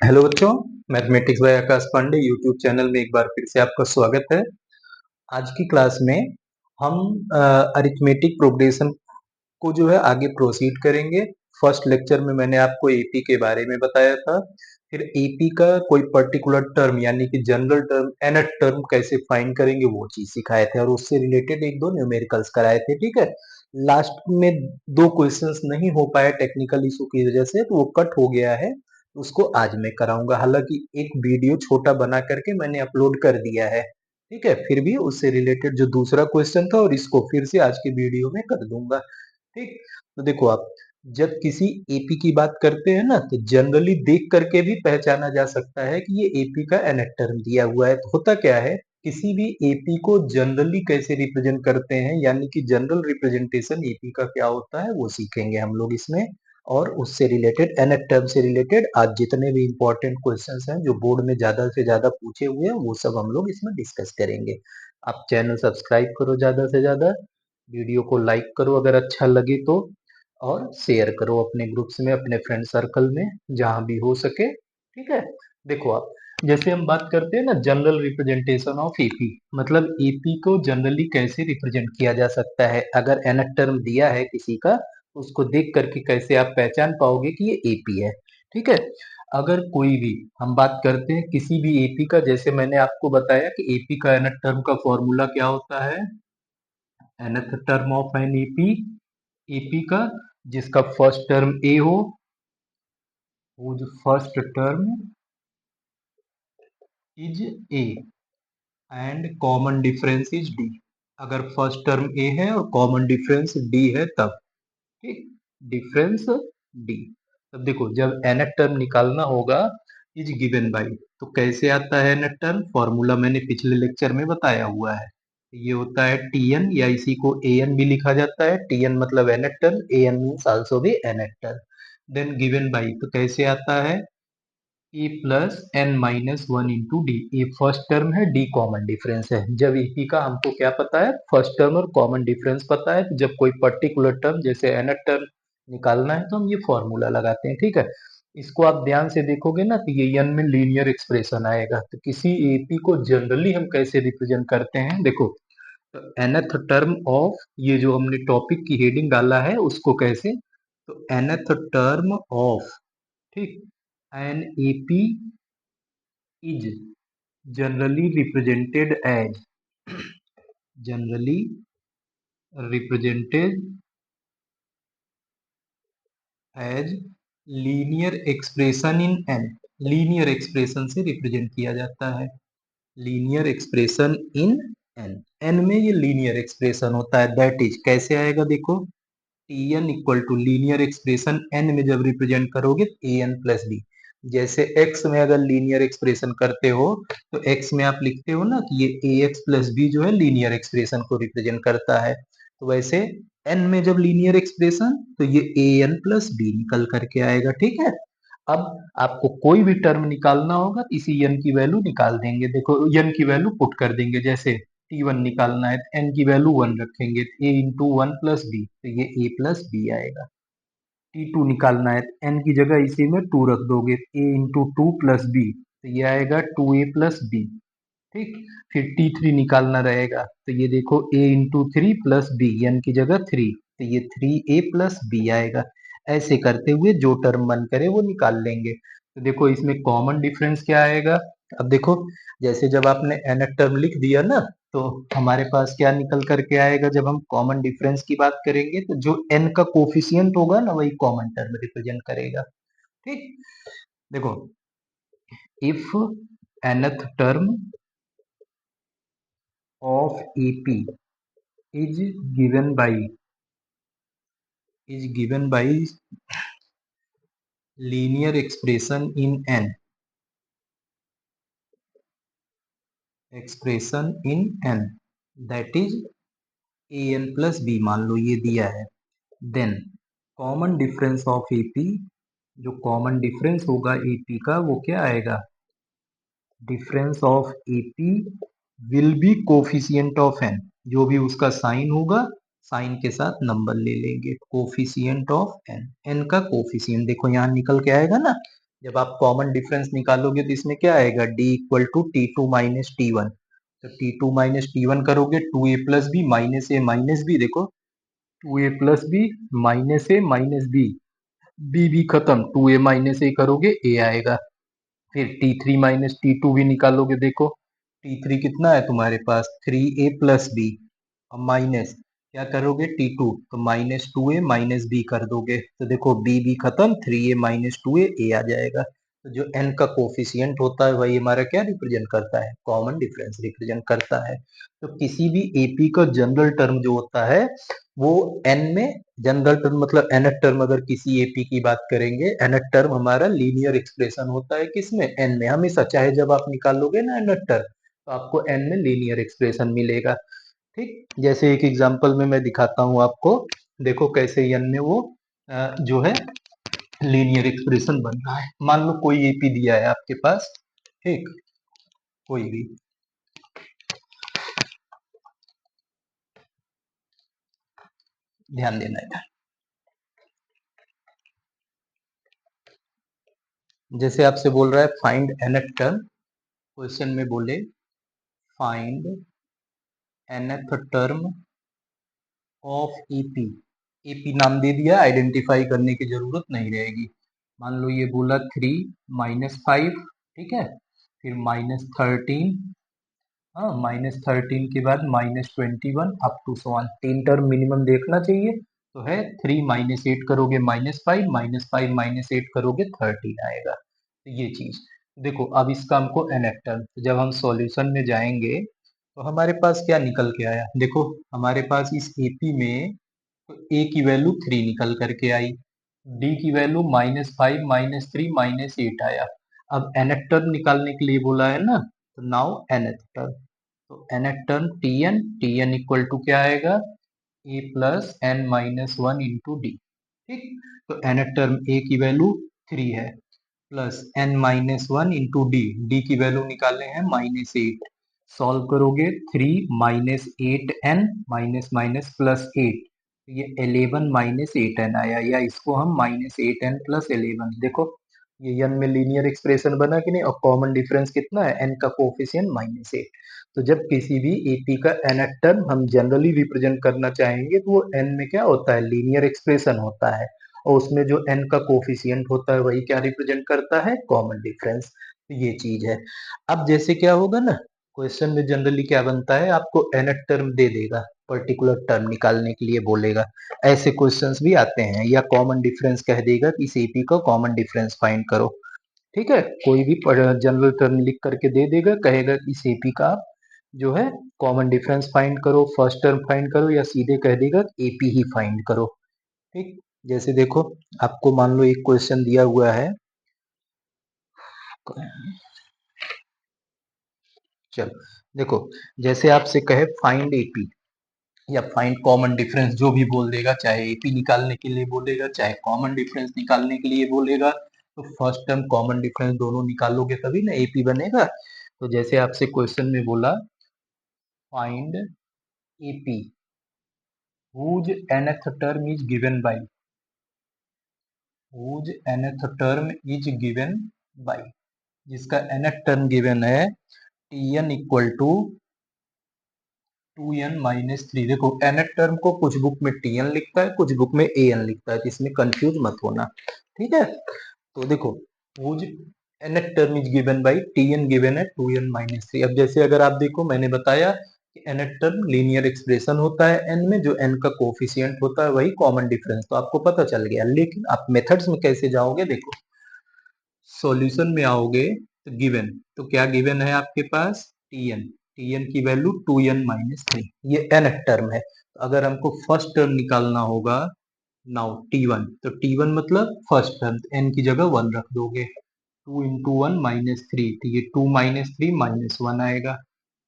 Hello बच्चों, mathematics by Akash Pandey YouTube channel में एक बार फिर से आपका स्वागत है। आज की क्लास में हम अरिथमेटिक प्रोग्रेशन को जो है आगे प्रोसीड करेंगे। फर्स्ट लेक्चर में मैंने आपको एपी के बारे में बताया था। फिर एपी का कोई पर्टिकुलर टर्म यानी कि जनरल टर्म nth टर्म कैसे फाइंड करेंगे वो चीज सिखाए थे और उससे रिलेटेड एक दो न्यूमेरिकल्स कराए थे। ठीक है, लास्ट में दो क्वेश्चंस नहीं हो पाए टेक्निकल इशू की वजह से, तो वो कट हो गया है। उसको आज मैं कराऊंगा, हालांकि एक वीडियो छोटा बना करके मैंने अपलोड कर दिया है। ठीक है, फिर भी उससे रिलेटेड जो दूसरा क्वेश्चन था और इसको फिर से आज की वीडियो में कर दूंगा। ठीक, तो देखो आप, जब किसी एपी की बात करते हैं ना, तो जनरली देख करके भी पहचाना जा सकता है कि ये एपी का nth टर्म दिया हुआ है। तो होता क्या है, किसी भी एपी को जनरली कैसे रिप्रेजेंट करते हैं, यानी कि जनरल रिप्रेजेंटेशन एपी का क्या होता है वो सीखेंगे हम लोग इसमें। और उससे रिलेटेड nth टर्म से रिलेटेड आज जितने भी इंपॉर्टेंट क्वेश्चंस हैं जो बोर्ड में ज्यादा से ज्यादा पूछे हुए हैं वो सब हम लोग इसमें डिस्कस करेंगे। आप चैनल सब्सक्राइब करो ज्यादा से ज्यादा, वीडियो को लाइक करो अगर अच्छा लगे तो, और शेयर करो अपने ग्रुप्स में, अपने फ्रेंड सर्कल में, जहां भी हो सके। ठीक है, देखो आप, जैसे हम बात करते हैं ना जनरल रिप्रेजेंटेशन ऑफ एपी, मतलब एपी को जनरली कैसे रिप्रेजेंट किया जा सकता है। अगर nth टर्म दिया है किसी का, उसको देख करके कैसे आप पहचान पाओगे कि ये एपी है। ठीक है, अगर कोई भी, हम बात करते हैं किसी भी एपी का, जैसे मैंने आपको बताया कि एपी का nth टर्म का फॉर्मूला क्या होता है। nth term of an AP, AP का जिसका फर्स्ट टर्म ए हो, वो जो first term is A and common difference is D. अगर फर्स्ट टर्म ए है और कॉमन डिफरेंस डी है तब। ठीक, डिफरेंस डी। तब देखो, जब nth टर्म निकालना होगा, इज गिवन बाई, तो कैसे आता है nth टर्म, फॉर्मूला मैंने पिछले लेक्चर में बताया हुआ है। ये होता है टीएन, या इसी को एन भी लिखा जाता है। टीएन मतलब nth term, n means also भी nth term. Then given by, तो कैसे आता है, a plus n minus one into d. A first term है, डी कॉमन डिफरेंस है। जब ईपी का हमको क्या पता है, फर्स्ट टर्म और कॉमन डिफरेंस पता है, तो जब कोई पर्टिकुलर टर्म जैसे nth टर्म निकालना है तो हम ये फॉर्मूला लगाते हैं। ठीक है, इसको आप ध्यान से देखोगे ना तो ये n में लीनियर एक्सप्रेशन आएगा। तो किसी एपी को जनरली हम कैसे रिप्रेजेंट करते हैं, देखो, तो nth टर्म ऑफ, ये जो हमने टॉपिक की हेडिंग डाला है उसको कैसे, तो nth टर्म ऑफ, ठीक, an AP is generally represented as, generally represented as linear expression in n. Linear expression से रिप्रेजेंट किया जाता है, linear expression in n. N में ये लीनियर एक्सप्रेशन होता है, दैट इज कैसे आएगा, देखो, t n equal to linear expression n में जब रिप्रेजेंट करोगे ए एन प्लस बी। जैसे एक्स में अगर लीनियर एक्सप्रेशन करते हो तो एक्स में आप लिखते हो ना कि ये ए एक्स प्लस बी जो है लीनियर एक्सप्रेशन को रिप्रेजेंट करता है। तो वैसे एन में जब लीनियर एक्सप्रेशन, तो ये ए एन प्लस बी निकल करके आएगा। ठीक है, अब आपको कोई भी टर्म निकालना होगा तो इसी एन की वैल्यू निकाल देंगे। देखो, एन की वैल्यू पुट कर देंगे, जैसे टी1 निकालना है तो एन की वैल्यू 1 रखेंगे, ए इंटू वन प्लस बी, तो ये ए प्लस बी आएगा। टी2 निकालना है तो एन की जगह इसी में 2 रख दोगे, ए इंटू टू प्लस बी, तो ये आएगा 2a प्लस बी। ठीक, फिर टी3 निकालना रहेगा, तो ये देखो a into three plus b, n की जगह 3, तो ये 3a प्लस बी आएगा। ऐसे करते हुए जो टर्म मन करे वो निकाल लेंगे। तो देखो इसमें कॉमन डिफरेंस क्या आएगा, अब देखो, जैसे जब आपने nth टर्म लिख दिया ना, तो हमारे पास क्या निकल करके आएगा, जब हम कॉमन डिफरेंस की बात करेंगे तो जो n का कोफिशियंट होगा ना वही कॉमन टर्म रिप्रेजेंट करेगा। ठीक, देखो, if nth term of AP is given by, is given by linear expression in n, expression in n, that is an plus b, मान लो ये दिया है। Then common difference of AP, जो common difference होगा AP का वो क्या आएगा, difference of AP will be coefficient of n, जो भी उसका साइन होगा साइन के साथ नंबर ले लेंगे, कोफिशियंट ऑफ एन, एन का कोफिशियंट देखो यहाँ निकल के आएगा ना, जब आप कॉमन डिफरेंस निकालोगे तो इसमें क्या आएगा, d equal to t two minus t one. तो t two minus t one करोगे, two a plus b minus b, देखो two a plus b minus b, b खत्म, टू ए माइनस ए करोगे ए आएगा। फिर t three minus t two भी निकालोगे, देखो टी थ्री कितना है तुम्हारे पास, थ्री ए प्लस बी, और माइनस क्या करोगे टी टू, तो minus two a minus B कर दोगे, तो देखो बी खत्म, थ्री ए माइनस टू ए आ जाएगा। तो जो एन का कोफिशियंट होता है वही हमारा क्या रिप्रेजेंट करता है, कॉमन डिफरेंस रिप्रेजेंट करता है। तो किसी भी एपी का जनरल टर्म जो होता है वो एन में, जनरल टर्म मतलब nth टर्म, अगर किसी एपी की बात करेंगे nth टर्म हमारा लीनियर एक्सप्रेशन होता है किसमें, एन में हमेशा, चाहे जब आप निकालोगे ना nth टर्म तो आपको एन में लीनियर एक्सप्रेशन मिलेगा। ठीक, जैसे एक एग्जांपल में मैं दिखाता हूं आपको, देखो कैसे एन में वो जो है लीनियर एक्सप्रेशन बन रहा है। मान लो कोई एपी दिया है आपके पास, ठीक, कोई भी, ध्यान देना है। जैसे आपसे बोल रहा है फाइंड nth टर्म, क्वेश्चन में बोले find nth term of AP, AP नाम दे दिया, आइडेंटिफाई करने की जरूरत नहीं रहेगी। मान लो ये बोला थ्री माइनस फाइव, ठीक है, फिर माइनस थर्टीन, हाँ माइनस थर्टीन के बाद minus twenty one up to so on, तीन टर्म मिनिमम देखना चाहिए। तो है थ्री माइनस एट करोगे माइनस फाइव माइनस एट करोगे थर्टीन आएगा। तो ये चीज देखो, अब इसका हमको nth टर्म, जब हम सॉल्यूशन में जाएंगे तो हमारे पास क्या निकल के आया, देखो हमारे पास इस एपी में तो ए की वैल्यू थ्री निकल करके आई, डी की value minus five minus three minus eight आया। अब nth टर्म निकालने के लिए बोला है ना, तो नाउ nth टर्म, तो nth term t n equal to क्या आएगा, a plus n minus one into d. ठीक, तो nth टर्म ए की वैल्यू थ्री है, plus n minus one into d, d की वैल्यू निकाले हैं माइनस एट, सॉल्व करोगे three minus eight n minus minus plus eight, ये 11 minus eight N आया, या इसको हम माइनस एट एन प्लस 11, देखो ये एन में लीनियर एक्सप्रेशन बना कि नहीं, और कॉमन डिफरेंस कितना है, एन का कोफिशिएंट माइनस एट। तो जब किसी भी एपी का nth टर्म हम जनरली रिप्रेजेंट करना चाहेंगे तो वो एन में क्या होता है, लीनियर एक्सप्रेशन होता है, और उसमें जो एन का कोफिशिएंट होता है वही क्या रिप्रेजेंट करता है, कॉमन डिफरेंस। तो ये चीज है। अब जैसे क्या होगा ना, क्वेश्चन में जनरली क्या बनता है, आपको nth टर्म दे देगा, पर्टिकुलर टर्म निकालने के लिए बोलेगा, ऐसे क्वेश्चंस भी आते हैं, या कॉमन डिफरेंस कह देगा कि इस एपी का कॉमन डिफरेंस फाइंड करो। ठीक है, कोई भी जनरल टर्म लिख करके दे देगा, कहेगा कि इस एपी का आप जो है कॉमन डिफरेंस फाइंड करो, फर्स्ट टर्म फाइंड करो, या सीधे कह देगा एपी ही फाइंड करो। ठीक, जैसे देखो आपको मान लो एक क्वेश्चन दिया हुआ है, चलो देखो, जैसे आपसे कहे फाइंड एपी या फाइंड कॉमन डिफरेंस, जो भी बोल देगा, चाहे एपी निकालने के लिए बोलेगा चाहे कॉमन डिफरेंस निकालने के लिए बोलेगा, तो फर्स्ट टर्म कॉमन डिफरेंस दोनों निकालोगे तभी ना एपी बनेगा। तो जैसे आपसे क्वेश्चन में बोला find AP whose nth term is given by, whose nth term is given by, जिसका nth टर्म गिवन है t n equal to two n minus three. देखो nth टर्म को कुछ बुक में टी एन लिखता है, कुछ बुक में ए एन लिखता है, तो इसमें कंफ्यूज मत होना। ठीक है, तो देखो whose nth term is given by, t n given है टू एन माइनस थ्री। अब जैसे अगर आप देखो, मैंने बताया कि nth टर्म लीनियर एक्सप्रेशन होता है एन में, जो एन का कोफिशिएंट होता है वही कॉमन डिफरेंस, तो आपको पता चल गया। लेकिन आप मेथड्स में कैसे जाओगे, देखो सॉल्यूशन में आओगे तो गिवन, तो क्या गिवन है आपके पास, टी एन की value two n minus three, ये एन टर्म है। तो अगर हमको फर्स्ट टर्म निकालना होगा, नाउ टी वन, तो टी वन मतलब फर्स्ट टर्म, एन की जगह वन रख दोगे, two into one minus three, तो ये two minus three minus one आएगा।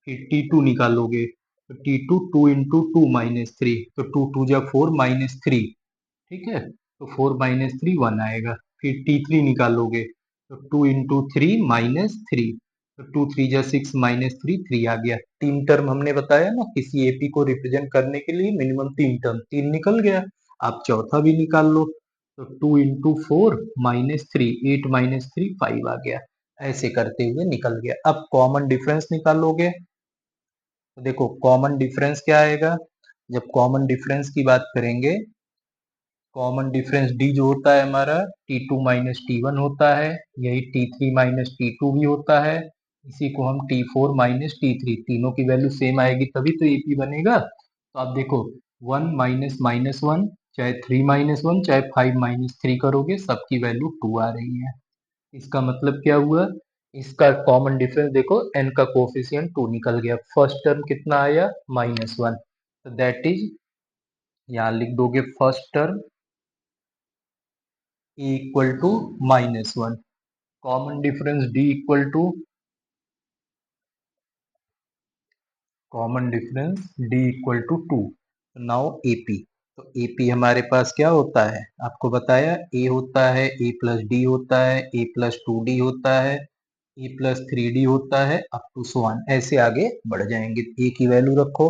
फिर टी टू निकालोगे, तो t two two into two minus three, तो टू टू जा फोर माइनस थ्री, ठीक है, तो फोर माइनस थ्री वन आएगा। फिर टी थ्री निकालोगे, तो two into three minus three, तो टू थ्री जा सिक्स माइनस थ्री, थ्री आ गया। तीन टर्म हमने बताया ना, किसी एपी को रिप्रेजेंट करने के लिए मिनिमम तीन टर्म, तीन निकल गया, आप चौथा भी निकाल लो। तो 2 × 4 -3, 8 - 3 5 आ गया। ऐसे करते हुए निकल गया। अब कॉमन डिफरेंस निकालोगे तो देखो कॉमन डिफरेंस क्या आएगा। जब कॉमन डिफरेंस की बात करेंगे, कॉमन डिफरेंस डी जो होता है हमारा T2 - T1 होता है, यही T3 - T2 भी होता है, इसी को हम T4 - T3, तीनों की वैल्यू सेम आएगी तभी तो AP बनेगा। तो आप देखो 1 -1 चाहे 3 -1 चाहे 5 -3 करोगे सबकी वैल्यू 2 आ रही है। इसका मतलब क्या हुआ, इसका कॉमन डिफरेंस देखो n का कोफिशिएंट 2 निकल गया। फर्स्ट टर्म कितना आया -1, तो दैट इज यहाँ लिख दोगे first term E equal to -1, common difference D equal to -2। Now AP, तो AP हमारे पास क्या होता है आपको बताया, A होता है, A+D होता है, A+2D होता है, A+3D होता है, अप टू सो ऑन, ऐसे आगे बढ़ जाएंगे। A की वैल्यू रखो,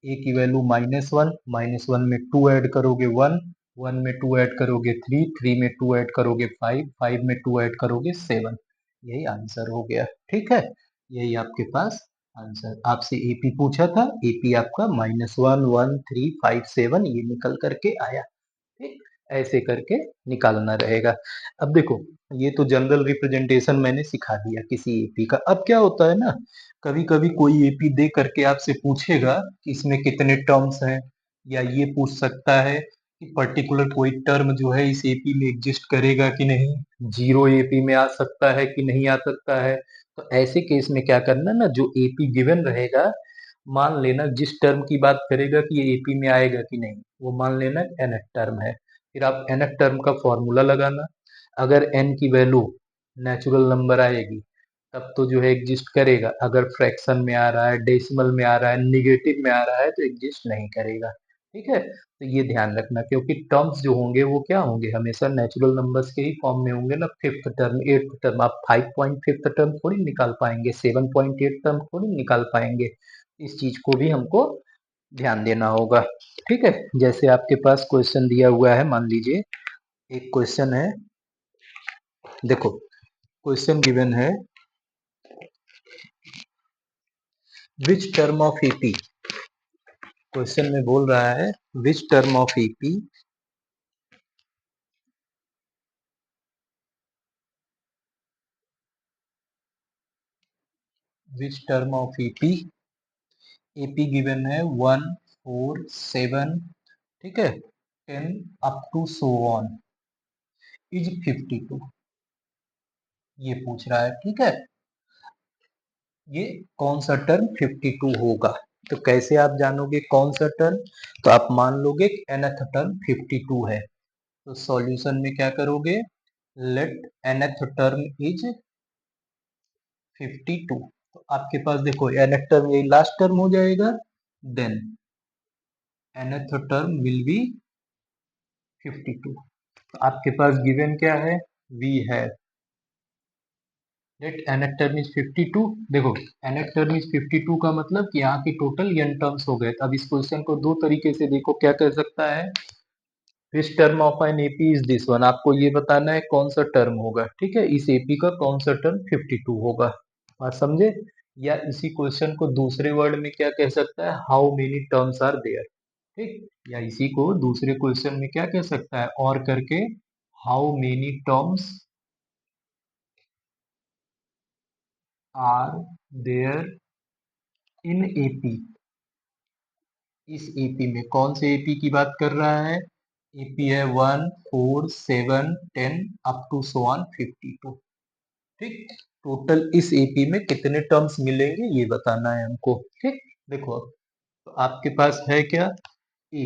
A की वैल्यू -1, -1 में 2 ऐड करोगे 1, 1 में 2 ऐड करोगे 3, 3 में 2 ऐड करोगे 5, 5 में 2 ऐड करोगे 7, यही आंसर हो गया। ठीक है, यही आपके पास आंसर। आपसे AP पूछा था, AP आपका -1 1 3 5 7 ये निकल करके आया। ठीक, ऐसे करके निकालना रहेगा। अब देखो ये तो जनरल रिप्रेजेंटेशन मैंने सिखा दिया किसी AP का। अब क्या होता है ना, कभी कभी कोई AP दे करके आपसे पूछेगा कि इसमें कितने टर्म्स हैं, या ये पूछ सकता है कि पर्टिकुलर कोई टर्म जो है इस AP में एग्जिस्ट करेगा कि नहीं, जीरो AP में आ सकता है कि नहीं आ सकता है। तो ऐसे केस में क्या करना ना, जो AP गिवन रहेगा, मान लेना जिस टर्म की बात करेगा कि ये AP में आएगा कि नहीं, वो मान लेना nth टर्म है। फिर आप nth टर्म का फॉर्मूला लगाना, अगर n की वैल्यू नेचुरल नंबर आएगी तब तो जो है एग्जिस्ट करेगा, अगर फ्रैक्शन में आ रहा है, डेसिमल में आ रहा है, निगेटिव में आ रहा है तो एग्जिस्ट नहीं करेगा। ठीक है, तो ये ध्यान रखना, क्योंकि टर्म्स जो होंगे वो क्या होंगे, हमेशा नेचुरल नंबर्स के ही फॉर्म में होंगे ना। फिफ्थ टर्म, एट्थ टर्म, आप 5.5 टर्म थोड़ी निकाल पाएंगे, 7.8 टर्म थोड़ी निकाल पाएंगे। इस चीज को भी हमको ध्यान देना होगा। ठीक है, जैसे आपके पास क्वेश्चन दिया हुआ है, मान लीजिए एक क्वेश्चन है, देखो क्वेश्चन गिवन है, which term of AP, question में बोल रहा है which term of AP which term of AP, AP given है 1 4 7, ठीक है, 10 up to so on is 52, ये पूछ रहा है। ठीक है, ये कौन सा टर्म 52 होगा, तो कैसे आप जानोगे कौन सा टर्म, तो आप मान लोगे nth टर्म 52 है, तो सॉल्यूशन में क्या करोगे, लेट nth टर्म इज 52, तो आपके पास देखो nth टर्म यही लास्ट टर्म हो जाएगा, then nth term will be 52। तो आपके पास गिवन क्या है, वी है लेट nth टर्म इज 52। देखो nth टर्म इज 52 का मतलब कि यहाँ की टोटल n टर्म्स हो गए। अब इस क्वेश्चन को दो तरीके से देखो, क्या कर सकता है, which term of an AP is this one, आपको ये बताना है कौन सा टर्म होगा। ठीक है, इस एपी का कौन सा टर्म 52 होगा, बात समझे। या इसी क्वेश्चन को दूसरे वर्ड में क्या कह सकता है, how many terms are there. ठीक, या इसी को दूसरे क्वेश्चन में क्या कह सकता है, और करके how many terms are there in AP, इस एपी में कौन से एपी की बात कर रहा है, एपी है 1 4 7 10 अप टू सो ऑन 52। ठीक, टोटल इस एपी में कितने टर्म्स मिलेंगे ये बताना है हमको। ठीक, देखो तो आपके पास है क्या, ए,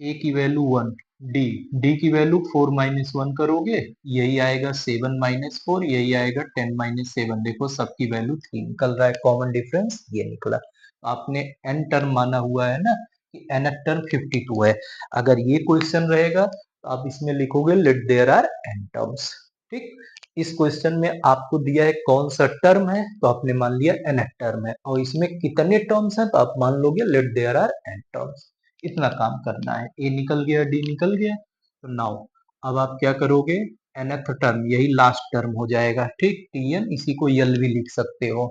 ए की वैल्यू 1, डी, डी की वैल्यू 4 -1 करोगे यही आएगा 7 -4, यही आएगा 10 -7, देखो सबकी वैल्यू 3 निकल रहा है, कॉमन डिफरेंस ये निकला। तो आपने n टर्म माना हुआ है ना कि n टर्म 52 है, अगर ये क्वेश्चन रहेगा तो आप इसमें लिखोगे let there are n terms. ठीक, इस क्वेश्चन में आपको दिया है कौन सा टर्म है, तो आपने मान लिया n टर्म है, और इसमें कितने टर्म्स हैं तो आप मान लोगे let there are n terms. इतना काम करना है, ए निकल गया डी निकल गया। तो नाउ अब आप क्या करोगे, nth टर्म यही लास्ट टर्म हो जाएगा, ठीक। tn इसी को यल भी लिख सकते हो,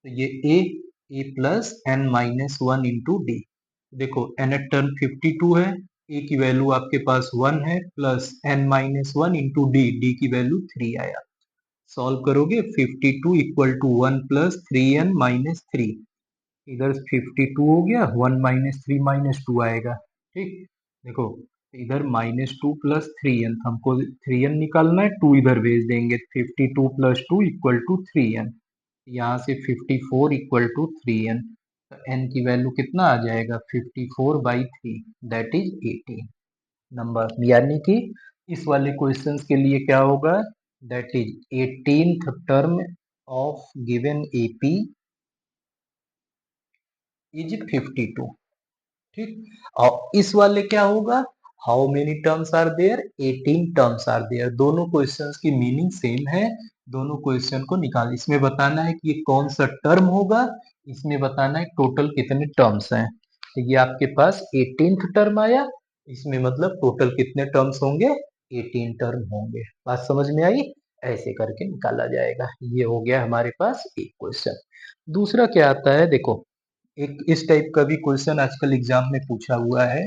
तो ये a plus n minus one into D. देखो nth टर्म 52 है, a की वैल्यू आपके पास 1 है, plus n minus one into d, d की वैल्यू 3 आया। सॉल्व करोगे 52 equal to 1 plus 3n minus 3, इधर 52 हो गया, 1 माइनस 3 माइनस 2 आएगा, ठीक। देखो इधर माइनस 2 प्लस 3n, हमको 3n निकालना है, 2 इधर भेज देंगे, 52 प्लस 2 इक्वल टू 3n, यहाँ से 54 इक्वल टू 3n, तो n की वैल्यू कितना आ जाएगा, 54/3, दैट इज 18 नंबर। यानी कि इस वाले क्वेश्चन के लिए क्या होगा, that is 18th term of given AP is 52, ठीक। और इस वाले क्या होगा, how many terms are there, 18 terms are there. दोनों क्वेश्चंस की मीनिंग सेम है, दोनों क्वेश्चन को निकाल, इसमें बताना है कि ये कौन सा टर्म होगा, इसमें बताना है टोटल कितने टर्म्स हैं। तो ये आपके पास 18th टर्म आया, इसमें मतलब टोटल कितने टर्म्स होंगे, 18 टर्म होंगे। बात समझ में आई, ऐसे करके निकाला जाएगा। ये हो गया हमारे पास एक क्वेश्चन। दूसरा क्या आता है, देखो एक इस टाइप का भी क्वेश्चन आजकल एग्जाम में पूछा हुआ है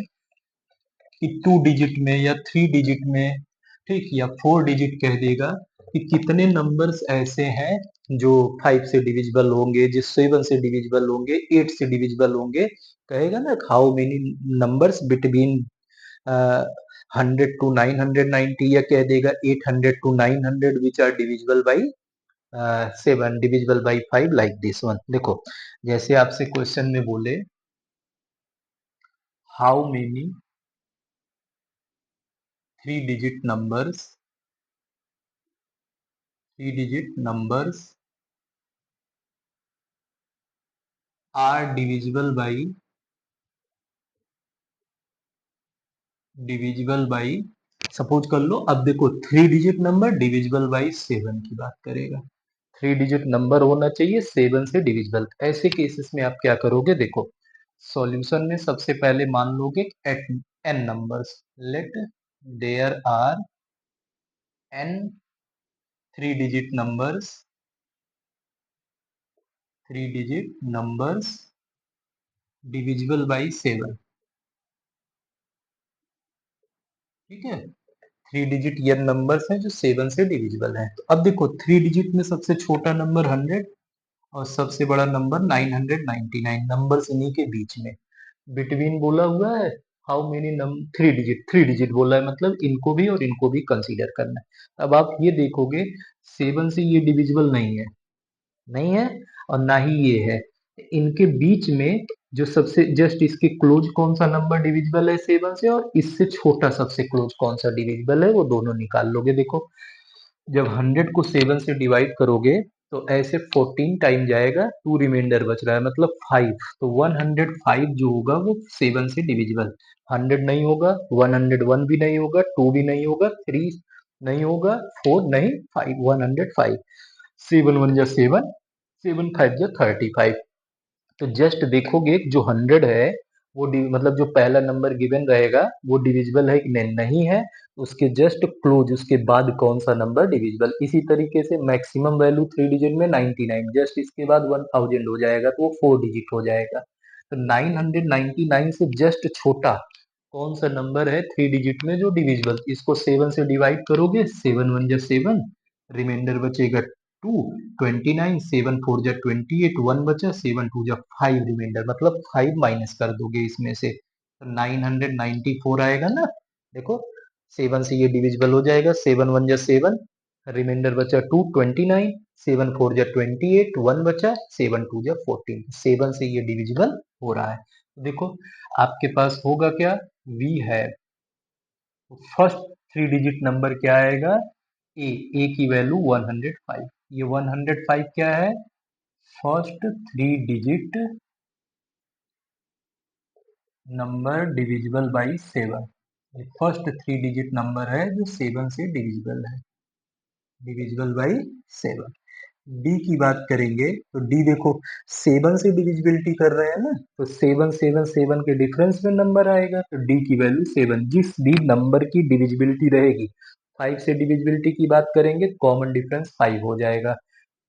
कि 2 डिजिट में या 3 डिजिट में, ठीक, या 4 डिजिट कह देगा कि कितने नंबर्स ऐसे हैं जो 5 से डिविजिबल होंगे, जो 7 से डिविजिबल होंगे, 8 से डिविजिबल होंगे। कहेगा ना how many numbers between 100 to 990, या कह देगा 800 to 900 which are divisible by 7, divisible by 5, like this one. देखो जैसे आपसे क्वेश्चन में बोले how many 3 digit numbers are divisible by, suppose कर लो, अब देखो 3 डिजिट नंबर डिविजिबल बाई 7 की बात करेगा, 3 डिजिट नंबर होना चाहिए 7 से डिविजिबल। ऐसे केसेस में आप क्या करोगे, देखो सॉल्यूशन में सबसे पहले मान लोगे at n numbers, let there are n 3 digit numbers divisible by 7, ठीक है। 3 डिजिट ये नंबर्स हैं जो 7 से डिविजिबल हैं। तो अब देखो 3 डिजिट में सबसे छोटा नंबर 100 और सबसे बड़ा नंबर 999, नंबर्स इन्हीं के बीच में, बिटवीन बोला हुआ है। हाउ मेनी 3 डिजिट बोला है, मतलब इनको भी और इनको भी कंसीडर करना है। अब आप ये देखोगे 7 से ये डिविजिबल नहीं है और ना ही ये है, इनके बीच में जो सबसे जस्ट इसके क्लोज कौन सा नंबर डिविजिबल है 7 से, और इससे छोटा सबसे क्लोज कौन सा डिविजिबल है, वो दोनों निकाल लोगे। देखो जब 100 को 7 से डिवाइड करोगे तो ऐसे 14 टाइम जाएगा, 2 रिमाइंडर बच रहा है मतलब 5, तो 105 जो होगा वो 7 से डिविजिबल। 100 नहीं होगा, 101 भी नहीं होगा, 2 भी नहीं होगा, 3 नहीं होगा, 4 नहीं, 5, 105। 7 1 जा 7, 7 5 जा 35। तो जस्ट देखोगे जो 100 है वो मतलब जो पहला नंबर गिवन रहेगा वो डिविजिबल है कि नहीं है, उसके जस्ट क्लोज उसके बाद कौन सा नंबर डिविजिबल। इसी तरीके से मैक्सिमम वैल्यू 3 डिजिट में 99, जस्ट इसके बाद 1000 हो जाएगा तो वो 4 डिजिट हो जाएगा। तो 999 से जस्ट छोटा कौन सा नंबर है 3 डिजिट में जो डिविजिबल, इसको 7 से डिवाइड करोगे, 7 1 जा 7, रिमाइंडर बचेगा 2, 29, 7 4 जा 28, 1 बचा, 7 2 जा 5 रिमाइंडर, मतलब 5 माइनस कर दोगे इसमें से, तो 994 आएगा ना। देखो 7 से ये डिविजिबल हो जाएगा, 7 1 जा 7, रिमाइंडर बचा 2, 29, 7 4 जा 28, 1 बचा, 7 2 जा 14, 7 से ये डिविजिबल हो रहा है। तो देखो आपके पास होगा क्या, वी है, फर्स्ट 3 डिजिट नंबर क्या आएगा, ए की वैल्यू 105, ये 105 क्या है, first 3 digit number divisible by 7, first 3 digit number है जो 7 से डिविजिबल है, डिविजिबल बाई 7। डी की बात करेंगे तो डी देखो 7 से डिविजिबिलिटी कर रहे हैं ना, तो 7 के डिफरेंस में नंबर आएगा, तो डी की वैल्यू 7। जिस भी नंबर की डिविजिबिलिटी रहेगी, 5 से डिविजिबिलिटी की बात करेंगे, कॉमन डिफरेंस 5 हो जाएगा।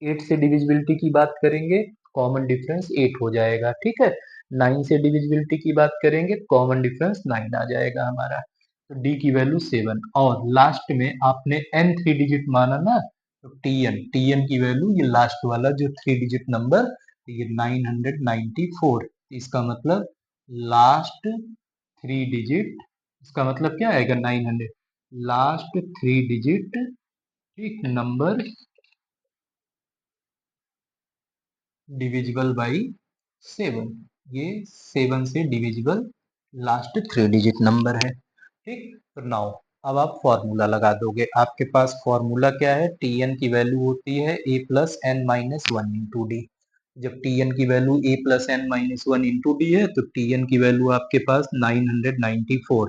8 से डिविजिबिलिटी की बात करेंगे, कॉमन डिफरेंस 8 हो जाएगा, ठीक है। 9 से डिविजिबिलिटी की बात करेंगे, कॉमन डिफरेंस 9 आ जाएगा हमारा। तो डी की वैल्यू 7, और लास्ट में आपने n 3 डिजिट माना ना, तो टीएन की वैल्यू ये लास्ट वाला जो 3 डिजिट नंबर, ये 994, इसका मतलब लास्ट 3 डिजिट, इसका मतलब क्या आएगा 900, लास्ट 3 डिजिट, ठीक, नंबर डिविजिबल बाई 7, ये 7 से डिविजिबल लास्ट 3 डिजिट नंबर है, ठीक। तो नाउ अब आप फॉर्मूला लगा दोगे, आपके पास फॉर्मूला क्या है, टी एन की वैल्यू होती है a plus n minus one into d. जब टी एन की value a plus n minus one into d है, तो टी एन की वैल्यू आपके पास 994,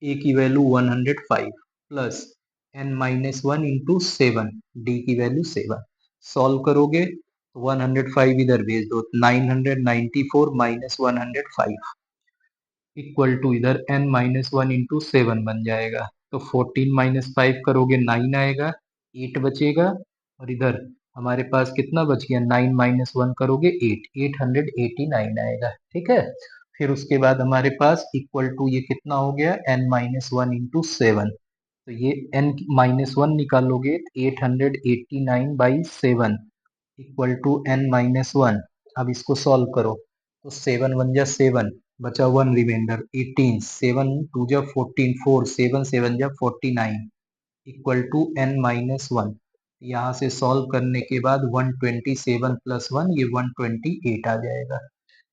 ए की value 105 plus n minus one into seven, d की वैल्यू 7। सॉल्व करोगे तो 105 इधर भेज दो, 994 माइनस 105 इक्वल टू इधर n minus one into seven बन जाएगा। तो 14 माइनस 5 करोगे 9 आएगा, 8 बचेगा, और इधर हमारे पास कितना बच गया, 9 माइनस वन करोगे 8, 889 आएगा, ठीक है। फिर उसके बाद हमारे पास इक्वल टू ये कितना हो गया, n minus one into seven, तो ये n माइनस वन निकालोगे 889 by seven equal to n minus one. अब इसको सॉल्व करो, तो 7 वन जा 7, बचा 1 रिमाइंडर 18, 7 टू जा 14, 4 7 7 जा 49 equal to n minus one. यहाँ से सॉल्व करने के बाद 127 प्लस वन, ये 128 आ जाएगा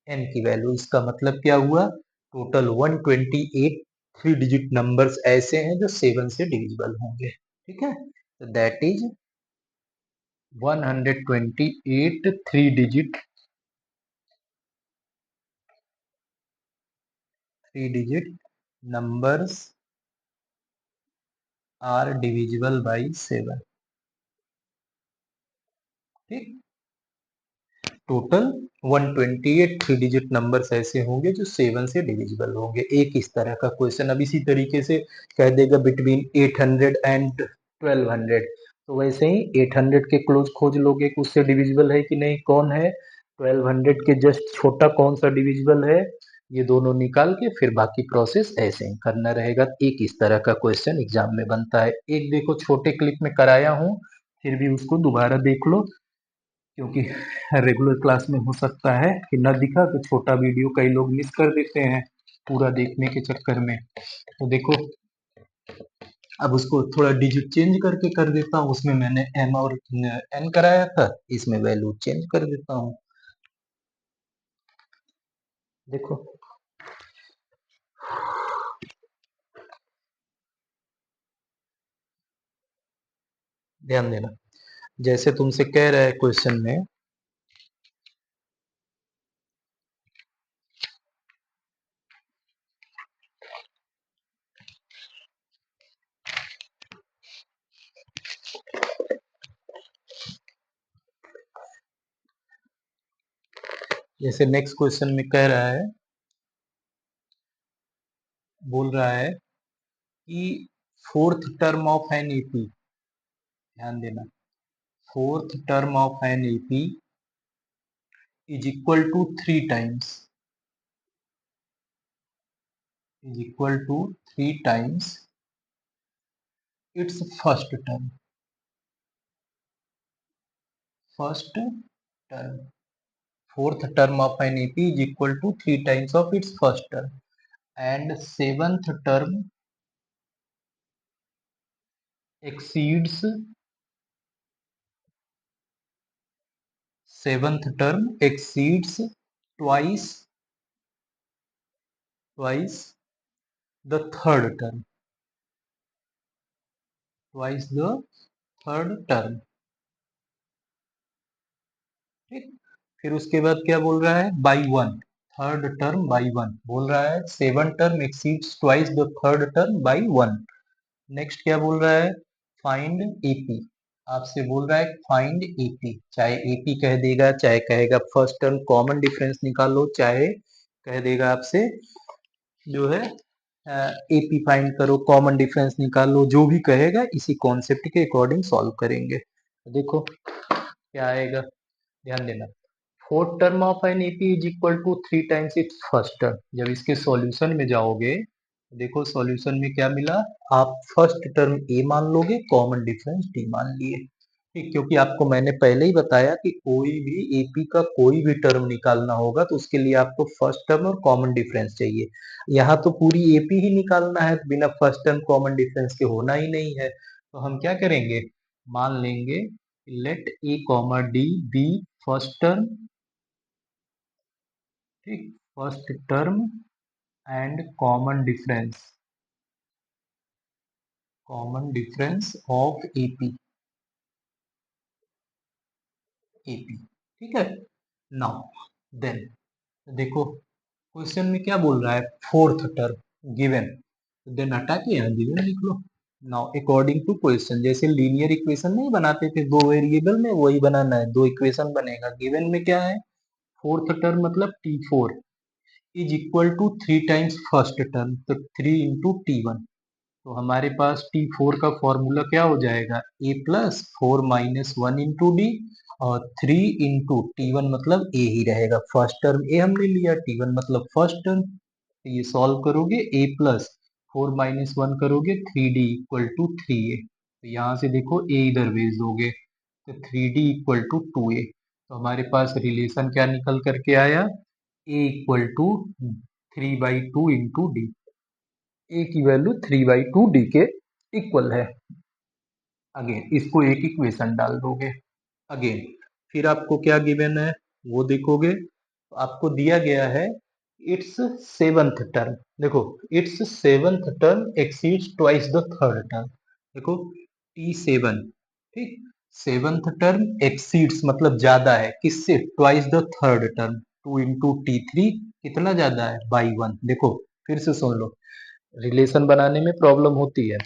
n की वैल्यू। इसका मतलब क्या हुआ, टोटल 128 थ्री डिजिट नंबर्स ऐसे हैं जो 7 से डिविजिबल होंगे, ठीक है। तो that is 128 three digit numbers are divisible by 7, ठीक। टोटल 128 थ्री डिजिट नंबर्स ऐसे होंगे जो 7 से डिविजिबल होंगे। एक इस तरह का क्वेश्चन, अब इसी तरीके से कह देगा बिटवीन 800 एंड 1200, तो वैसे ही 800 के क्लोज खोज लोगे कि उससे डिविजिबल है कि नहीं, कौन है, 1200 के जस्ट छोटा कौन सा डिविजिबल है, ये दोनों निकाल के फिर बाकी प्रोसेस ऐसे ही करना रहेगा। एक इस तरह का क्वेश्चन एग्जाम में बनता है। एक देखो छोटे क्लिप में कराया हूँ, फिर भी उसको दोबारा देख लो, क्योंकि रेगुलर क्लास में हो सकता है कि न दिखा, तो छोटा वीडियो कई लोग मिस कर देते हैं पूरा देखने के चक्कर में। तो देखो, अब उसको थोड़ा डिजिट चेंज करके कर देता हूँ, उसमें मैंने एम और एन कराया था, इसमें वैल्यू चेंज कर देता हूँ। देखो, ध्यान देना, जैसे तुमसे कह रहा है क्वेश्चन में, जैसे नेक्स्ट क्वेश्चन में कह रहा है, बोल रहा है कि fourth term of an AP, ध्यान देना, fourth term of an AP is equal to 3 times, is equal to 3 times its first term, first term, fourth term of an AP is equal to 3 times of its first term, and exceeds seventh term exceeds twice twice the third term, twice the third term, ठीक। फिर उसके बाद क्या बोल रहा है, by one, third term by one बोल रहा है, seven term exceeds twice the third term by one. Next क्या बोल रहा है, फाइंड एपी, आपसे बोल रहा है फाइंड एपी, चाहे एपी कह देगा, चाहे कहेगा फर्स्ट टर्म कॉमन डिफरेंस निकालो, चाहे कह देगा आपसे जो है एपी फाइंड करो, कॉमन डिफरेंस निकालो, जो भी कहेगा इसी कॉन्सेप्ट के अकॉर्डिंग सॉल्व करेंगे। तो देखो क्या आएगा, ध्यान देना। Fourth term of an AP is equal to 3 times its first term. जब इसके सॉल्यूशन में जाओगे, देखो सॉल्यूशन में क्या मिला, आप फर्स्ट टर्म ए मान लोगे, कॉमन डिफरेंस डी मान लिए। ठीक, क्योंकि आपको मैंने पहले ही बताया कि कोई भी एपी का कोई भी टर्म निकालना होगा तो उसके लिए आपको फर्स्ट टर्म और कॉमन डिफरेंस चाहिए। यहाँ तो पूरी एपी ही निकालना है, बिना फर्स्ट टर्म कॉमन डिफरेंस के होना ही नहीं है। तो हम क्या करेंगे, मान लेंगे let a comma d be first term, ठीक, first term and common difference of AP, ठीक है। नाउ देन देखो क्वेश्चन में क्या बोल रहा है, फोर्थ टर्म गिवन, देन हटा के यहाँ गिवन लिख लो। नाउ अकॉर्डिंग टू क्वेश्चन, जैसे लीनियर इक्वेशन नहीं बनाते थे दो वेरिएबल में, वही बनाना है, दो इक्वेशन बनेगा। गिवन में क्या है, फोर्थ टर्म मतलब T4 is equal to 3 times first term, तो 3 इंटू T1। तो हमारे पास T4 का फॉर्मूला क्या हो जाएगा, a प्लस 4 - 1 इंटू डी, और 3 इंटू T1 मतलब a ही रहेगा, फर्स्ट टर्म a हमने लिया, T1 मतलब फर्स्ट टर्म। तो ये सॉल्व करोगे, a प्लस 4 - 1 करोगे, 3d इक्वल टू 3a। तो यहाँ से देखो a इधर भेज दोगे, तो 3d इक्वल टू 2a। तो हमारे पास रिलेशन क्या निकल करके आया, a equal to 3/2 into d, a की वैल्यू 3/2 डी के इक्वल है। अगेन इसको एक इक्वेशन डाल दोगे। अगेन फिर आपको क्या गिवन है वो देखोगे, तो आपको दिया गया है इट्स सेवंथ टर्म। देखो it's seventh term exceeds twice the third term. देखो T7, ठीक, सेवंथ टर्म एक्सीड्स मतलब ज्यादा है, किससे, twice the third term, 2 into T3 कितना ज्यादा है, बाई 1। देखो फिर से सुन लो, रिलेशन बनाने में प्रॉब्लम होती है।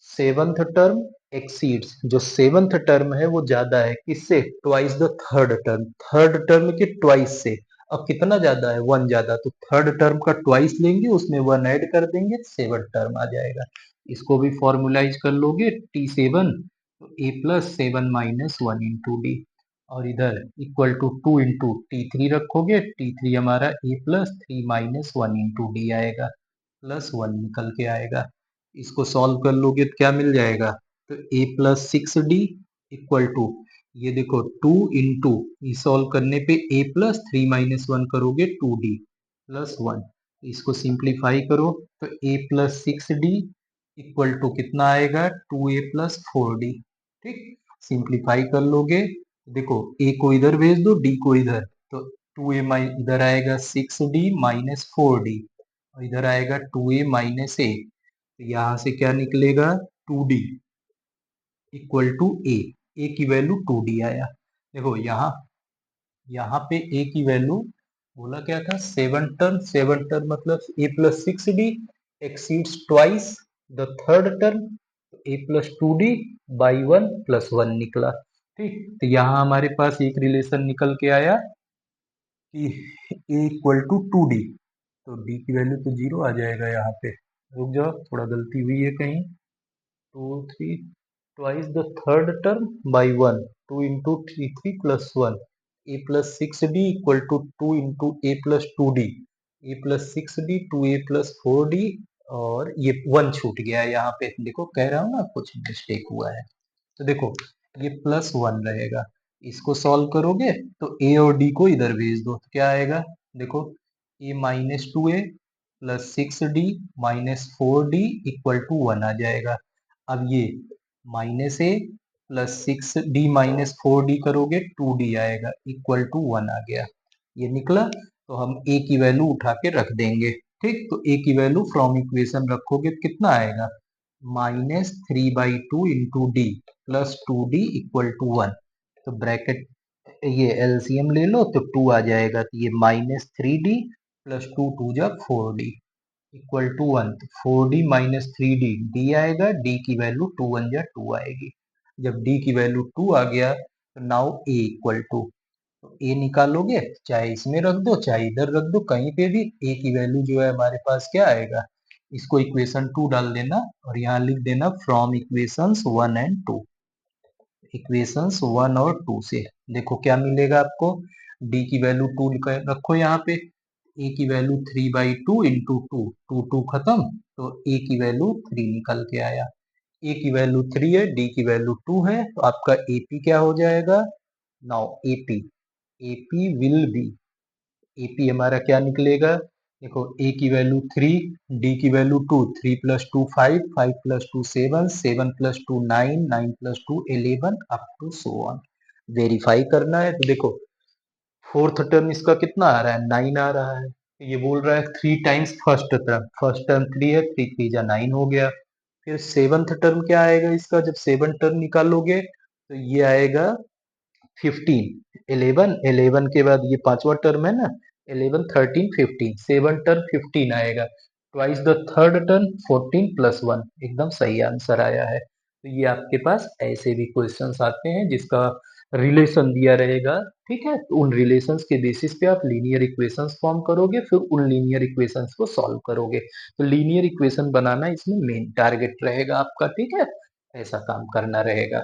सेवंथ टर्म एक्सीड्स, जो सेवंथ टर्म है वो ज्यादा है किससे, twice the third term, third term के ट्वाइस से। अब कितना ज्यादा है, 1 ज्यादा, तो थर्ड टर्म का ट्वाइस लेंगे, उसमें 1 ऐड कर देंगे, सेवन टर्म आ जाएगा। इसको भी फॉर्मुलाइज कर लोगे, T7 तो a प्लस 7 - 1 इंटू डी, और इधर इक्वल टू 2 इंटू T3 रखोगे, T3 हमारा a प्लस 3 - 1 इंटू डी आएगा, प्लस 1 निकल के आएगा। इसको सॉल्व कर लोगे तो क्या मिल जाएगा, तो a plus 6d equal to, ये देखो 2 इंटू, ये सॉल्व करने पे a प्लस 3 - 1 करोगे 2d प्लस 1, इसको सिंप्लीफाई करो तो a plus 6d equal to कितना आएगा, 2a प्लस 4d। ठीक, सिंप्लीफाई कर लोगे, देखो a को इधर भेज दो, d को इधर, तो 2a इधर आएगा 6d माइनस 4d, और इधर आएगा 2a माइनस a, तो यहाँ से क्या निकलेगा, 2d इक्वल टू ए की वैल्यू 2d आया। देखो यहाँ यहाँ पे ए की वैल्यू बोला क्या था, सेवन टर्म मतलब a plus 6d exceeds twice the third term, a plus 2d by 1 प्लस 1 निकला। ठीक, तो यहाँ हमारे पास एक रिलेशन निकल के आया कि ए इक्वल टू 2d, तो डी की वैल्यू तो जीरो आ जाएगा यहाँ पे। रुक जाओ, थोड़ा गलती हुई है कहीं, 2 3 twice the third term by 1, 2 into 3 3 plus 1, a plus 6d equal to 2 into a plus 2d, a plus 6d 2a plus 4d, और ये 1 छूट गया है यहाँ पे, देखो कह रहा हूँ ना कुछ मिस्टेक हुआ है। तो देखो ये प्लस 1 रहेगा, इसको सॉल्व करोगे तो a और d को इधर भेज दो, तो क्या आएगा, देखो a -2a plus 6d minus 4d equal to 1 आ जाएगा। अब ये माइनस ए प्लस 6d माइनस 4d करोगे 2d आएगा, इक्वल टू 1 आ गया, ये निकला। तो हम a की वैल्यू उठा के रख देंगे। ठीक, तो a की वैल्यू फ्रॉम इक्वेशन रखोगे तो कितना आएगा, -3/2 into d plus 2d equal to 1। तो ब्रैकेट ये एलसीएम ले लो तो 2 आ जाएगा, तो ये -3d प्लस 2 2 जा 4d इक्वल टू 1, तो 4d माइनस 3d डी आएगा, डी की वैल्यू 2 1 जा 2 आएगी। जब डी की वैल्यू 2 आ गया तो नाउ ए इक्वल टू, तो ए निकालोगे चाहे इसमें रख दो चाहे इधर रख दो, कहीं पे भी ए की वैल्यू जो है हमारे पास क्या आएगा, इसको इक्वेशन 2 डाल देना और यहाँ लिख देना फ्रॉम इक्वेशंस 1 एंड 2। इक्वेशंस 1 और 2 से देखो क्या मिलेगा आपको, डी की वैल्यू 2 रखो यहाँ पे, ए की वैल्यू 3/2 इंटू 2, 2 खत्म, तो ए की वैल्यू 3 निकल के आया। ए की वैल्यू 3 है, डी की वैल्यू 2 है, तो आपका एपी क्या हो जाएगा, now AP, AP will be, AP हमारा क्या निकलेगा, देखो ए की वैल्यू 3, डी की value 2, 3 plus 2 5, 5 plus 2 7, 7 plus 2 9, 9 plus 2 11 up to so on. Verify करना है तो देखो फोर्थ टर्म इसका कितना आ रहा है, 9 आ रहा है, तो ये बोल रहा है 3 times first term, first term 3 है, 3 3 जा 9 हो गया। फिर सेवंथ टर्म क्या आएगा इसका, जब सेवन टर्म निकालोगे तो ये आएगा 15, 11, 11 के बाद ये पांचवा टर्म है ना, 11 13 15, सेवन टर्म 15 आएगा, twice the third term 14 plus 1, एकदम सही आंसर आया है। तो ये आपके पास ऐसे भी क्वेश्चंस आते हैं जिसका रिलेशन दिया रहेगा, ठीक है, तो उन रिलेशंस के बेसिस पे आप लीनियर इक्वेशंस फॉर्म करोगे, फिर उन लीनियर इक्वेशंस को सॉल्व करोगे, तो लीनियर इक्वेशन बनाना इसमें मेन टारगेट रहेगा आपका, ठीक है, ऐसा काम करना रहेगा।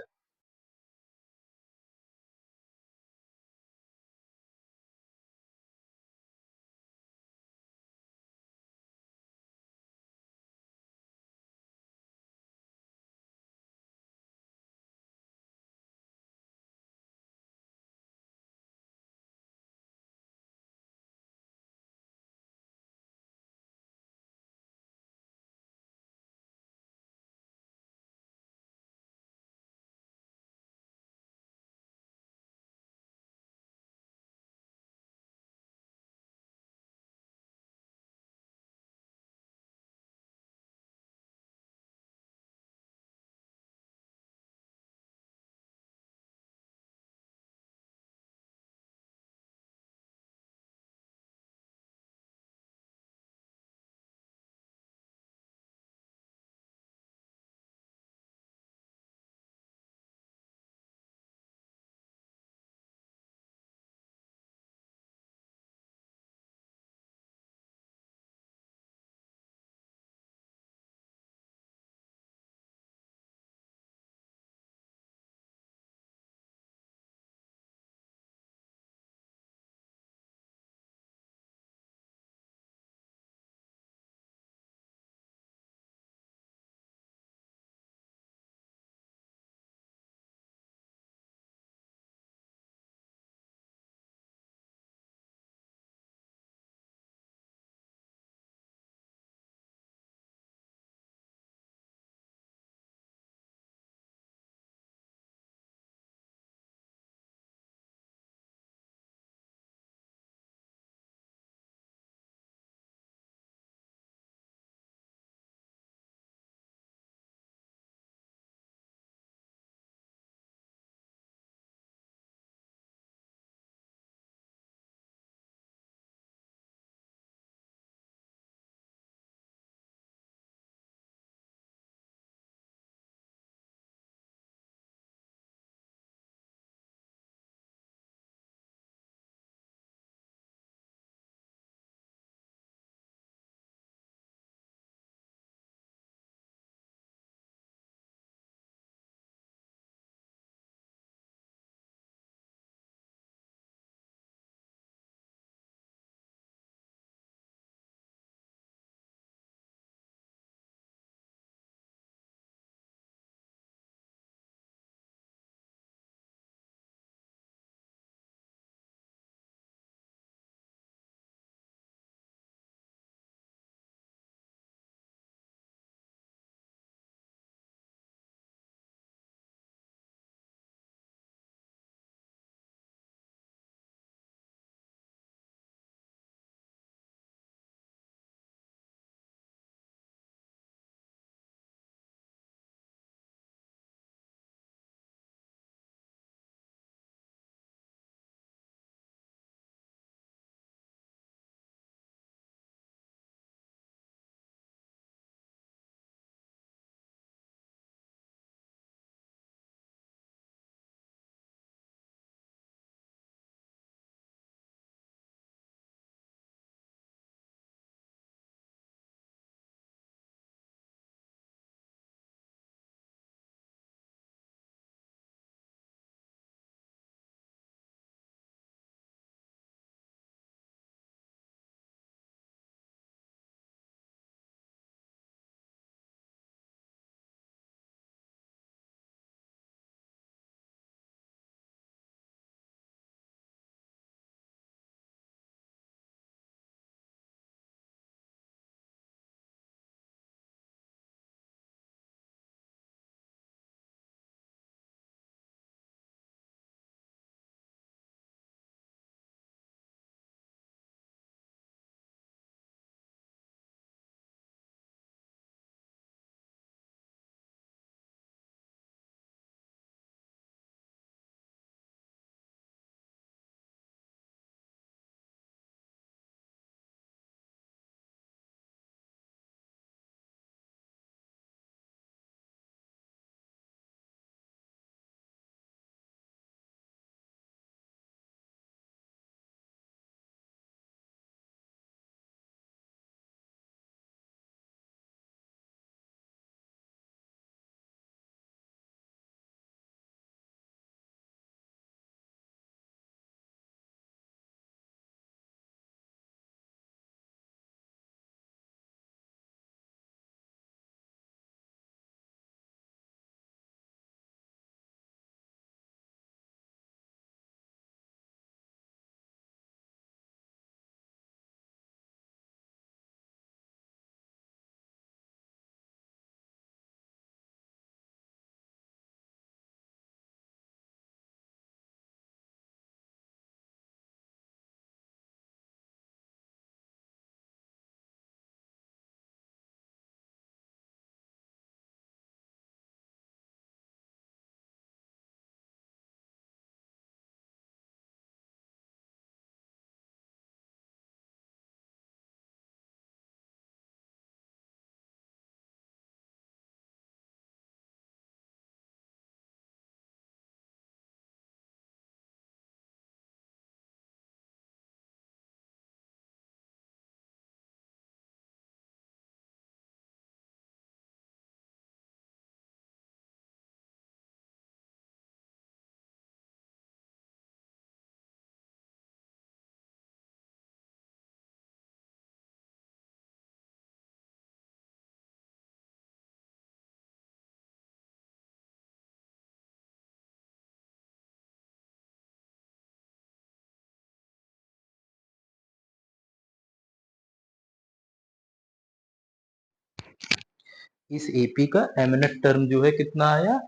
इस एपी का mnth टर्म जो है कितना आया,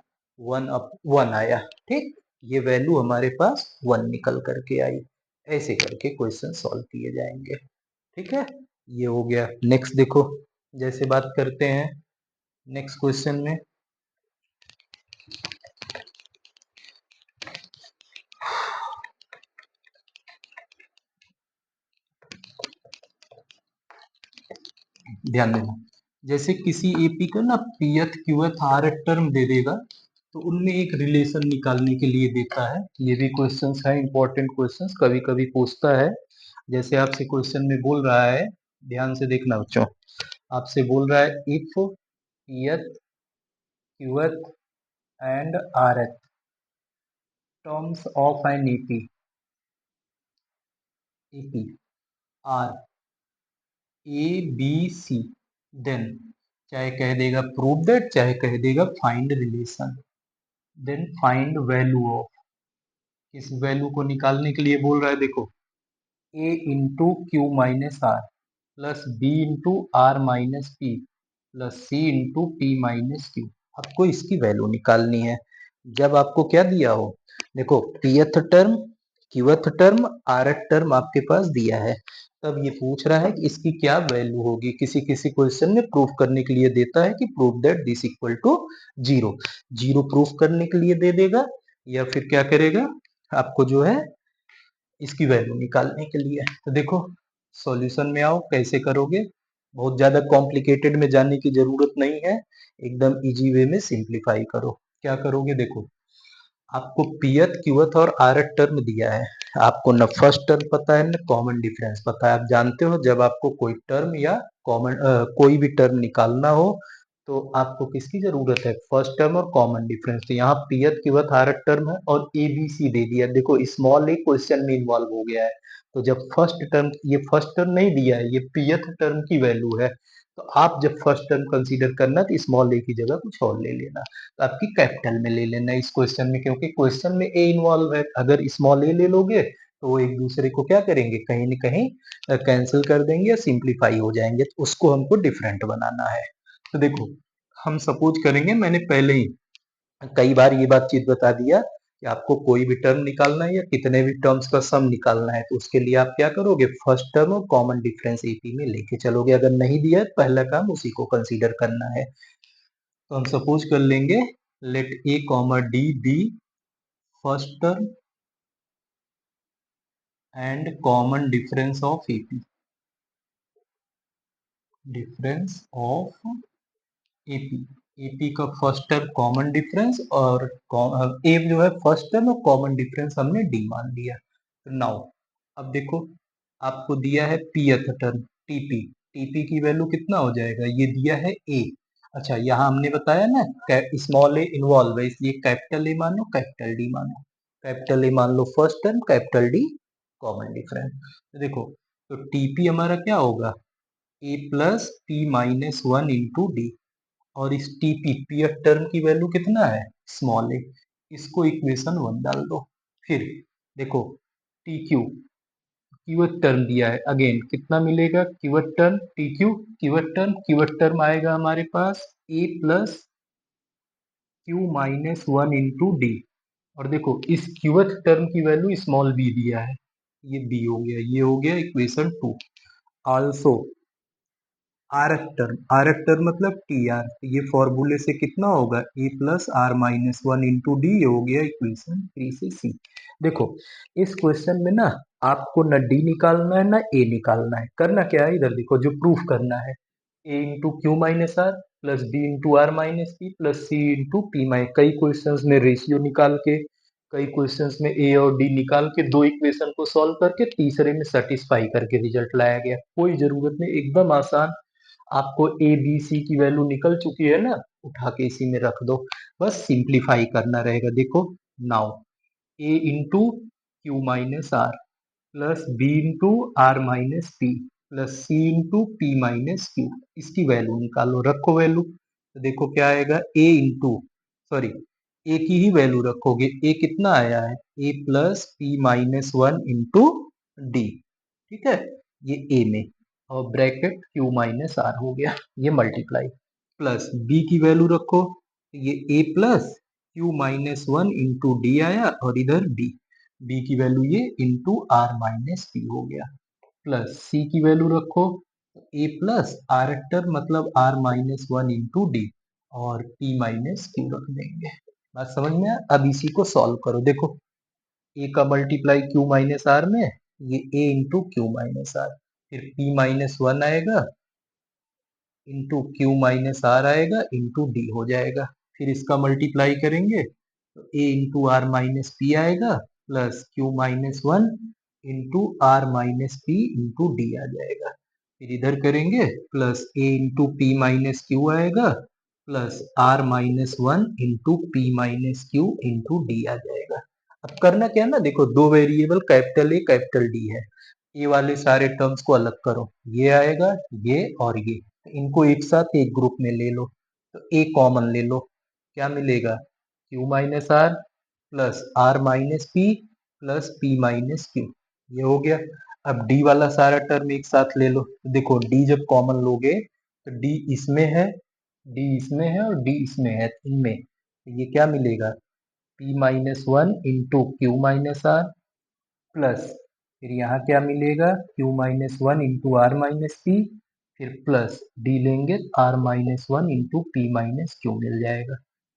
1 आया। ठीक, ये वैल्यू हमारे पास 1 निकल करके आई। ऐसे करके क्वेश्चन सॉल्व किए जाएंगे। ठीक है, ये हो गया। नेक्स्ट देखो, जैसे बात करते हैं नेक्स्ट क्वेश्चन में। ध्यान देना, जैसे किसी एपी को ना पीएथ क्यूएथ आरएथ टर्म दे देगा, तो उनमें एक रिलेशन निकालने के लिए देता है। ये भी क्वेश्चंस है, इंपॉर्टेंट क्वेश्चंस, कभी कभी पूछता है। जैसे आपसे क्वेश्चन में बोल रहा है, ध्यान से देखना बच्चों, आपसे बोल रहा है if pth qth and rth terms of an AP are a b c, then चाहे कह देगा प्रूव दैट, चाहे कह देगा find relation, then find value of. किस वैल्यू को निकालने के लिए बोल रहा है, देखो a into q minus r plus b into r minus p plus c into p minus q. आपको इसकी वैल्यू निकालनी है। जब आपको क्या दिया हो, देखो पीएथ टर्म क्यूएथ टर्म आरएथ टर्म आपके पास दिया है, तब ये पूछ रहा है कि इसकी क्या वैल्यू होगी। किसी किसी क्वेश्चन में प्रूफ करने के लिए देता है कि prove that this equal to zero, zero proof करने के लिए दे देगा, या फिर क्या करेगा, आपको जो है इसकी वैल्यू निकालने के लिए। तो देखो सॉल्यूशन में आओ, कैसे करोगे। बहुत ज्यादा कॉम्प्लिकेटेड में जाने की जरूरत नहीं है, एकदम इजी वे में सिंप्लीफाई करो। क्या करोगे, देखो आपको पीएथ क्यूएथ और आरएथ टर्म दिया है, आपको न फर्स्ट टर्म पता है न कॉमन डिफरेंस पता है। आप जानते हो जब आपको कोई टर्म या कॉमन कोई भी टर्म निकालना हो, तो आपको किसकी जरूरत है, फर्स्ट टर्म और कॉमन डिफरेंस। तो यहाँ पीएथ क्यूएथ आरएथ टर्म है और एबीसी दे दिया। देखो स्मॉल ए क्वेश्चन में इन्वॉल्व हो गया है, तो जब फर्स्ट टर्म, ये फर्स्ट टर्म नहीं दिया है, ये पीएथ टर्म की वैल्यू है, तो आप जब फर्स्ट टर्म कंसीडर करना तो स्मॉल ए की जगह कुछ और ले लेना, तो आपकी कैपिटल में ले लेना इस क्वेश्चन में, क्योंकि क्वेश्चन में ए इन्वॉल्व है। अगर स्मॉल ए ले लोगे तो वो एक दूसरे को क्या करेंगे, कहीं न कहीं कैंसिल कर देंगे या सिंप्लीफाई हो जाएंगे, तो उसको हमको डिफरेंट बनाना है। तो देखो हम सपोज करेंगे, मैंने पहले ही कई बार ये बातचीत बता दिया कि आपको कोई भी टर्म निकालना है या कितने भी टर्म्स का सम निकालना है, तो उसके लिए आप क्या करोगे, फर्स्ट टर्म और कॉमन डिफरेंस एपी में लेके चलोगे। अगर नहीं दिया है, पहला काम उसी को कंसीडर करना है। तो हम सपोज कर लेंगे, let a comma d be first term and common difference of AP, difference of AP, AP का फर्स्ट टर्म कॉमन डिफरेंस, और ए जो है फर्स्ट टर्म और कॉमन डिफरेंस हमने डी मान लिया। तो नाउ अब देखो आपको दिया है पीएथ टर्म टीपी, टीपी की वैल्यू कितना हो जाएगा, ये दिया है ए। अच्छा यहाँ हमने बताया ना स्मॉल ए इन्वॉल्व है, इसलिए कैपिटल ए मानो कैपिटल डी मानो। कैपिटल ए मान लो first term, capital d common difference. तो देखो तो टीपी हमारा क्या होगा, a plus p minus one into d, और इस टीपी पीएफ टर्म की वैल्यू कितना है, स्मॉल ए, इसको इक्वेशन 1 डाल दो। फिर देखो टी क्यू, क्यूएथ टर्म दिया है, अगेन कितना मिलेगा, qth term t q, qth term आएगा हमारे पास a plus q minus one into d, और देखो इस क्यूएथ टर्म की वैल्यू स्मॉल बी दिया है, ये बी हो गया, ये हो गया equation 2। Also rth term मतलब टी आर, ये फॉर्मूले से कितना होगा, a plus r minus one into d, ये हो गया इक्वेशन 3 से सी। देखो इस क्वेश्चन में ना आपको न डी निकालना है ना ए निकालना है, करना क्या है, इधर देखो जो प्रूफ करना है, a into q minus r plus b into r minus p plus c into p minus, कई क्वेश्चंस में रेशियो निकाल के, कई क्वेश्चंस में ए और डी निकाल के, दो इक्वेशन को सॉल्व करके तीसरे में सेटिस्फाई करके रिजल्ट लाया गया। कोई जरूरत नहीं, एकदम आसान। आपको ए बी सी की वैल्यू निकल चुकी है ना, उठा के इसी में रख दो, बस सिंप्लीफाई करना रहेगा। देखो now a into q minus r plus b into r minus p plus c into p minus q, इसकी वैल्यू निकालो, रखो वैल्यू। तो देखो क्या आएगा, ए इंटू, सॉरी ए की ही वैल्यू रखोगे, ए कितना आया है, a plus p minus one into d, ठीक है, ये ए में, और ब्रैकेट क्यू माइनस आर हो गया, ये मल्टीप्लाई। प्लस बी की वैल्यू रखो, ये a plus q minus one into D आया, और इधर b की वैल्यू ये इंटू आर माइनस पी हो गया, प्लस c की वैल्यू रखो, a प्लस आर वेक्टर मतलब r minus one into d, और p माइनस क्यू रख देंगे। बात समझ में आया? अब इसी को सॉल्व करो, देखो a का मल्टीप्लाई q माइनस आर में, ये a into q minus r, फिर p माइनस वन आएगा इंटू क्यू माइनस आर आएगा इंटू डी हो जाएगा, फिर इसका मल्टीप्लाई करेंगे तो a into r minus p आएगा plus q minus one into r minus p into d आ जाएगा, फिर इधर करेंगे plus a into p minus q आएगा plus r minus one into p minus q into d आ जाएगा। अब करना क्या है ना, देखो दो variable capital A capital D है, ये वाले सारे टर्म्स को अलग करो, ये आएगा ये और ये, इनको एक साथ एक ग्रुप में ले लो, तो ए कॉमन ले लो, क्या मिलेगा q minus r plus r minus p plus p minus q, ये हो गया। अब डी वाला सारा टर्म एक साथ ले लो, तो देखो डी जब कॉमन लोगे तो डी इसमें है, डी इसमें है और डी इसमें है, इनमें तो ये क्या मिलेगा p minus one into q minus r plus, फिर यहाँ क्या मिलेगा q minus one into r minus p, फिर प्लस डी लेंगे r minus one into p minus q मिल जाएगा।